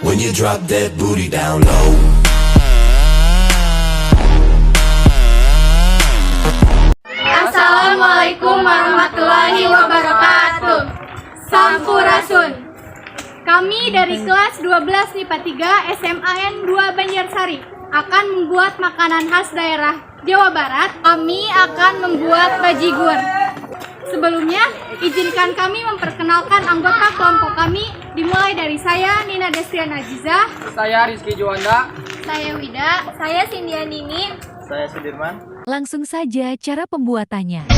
when you drop that booty down low. Assalamualaikum warahmatullahi wabarakatuh. Sampurasun. Kami dari kelas 12 MIPA 3 SMAN 2 Banjarsari akan membuat makanan khas daerah Jawa Barat. Kami akan membuat bajigur. Sebelumnya, izinkan kami memperkenalkan anggota kelompok kami, dimulai dari saya, Nina Destriana Aziza. Saya Rizky Juanda. Saya Wida. Saya Sindia Nini. Saya Sudirman. Langsung saja cara pembuatannya.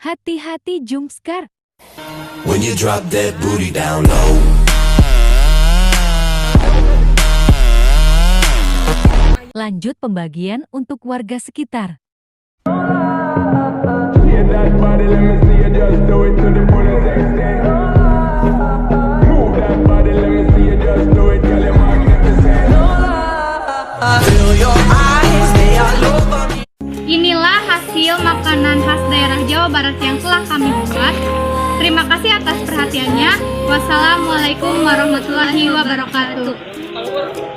Hati-hati jump scare. When you drop that booty down low. Lanjut pembagian untuk warga sekitar. Inilah hasil makanan khas daerah Jawa Barat yang telah kami buat. Terima kasih atas perhatiannya. Wassalamualaikum warahmatullahi wabarakatuh.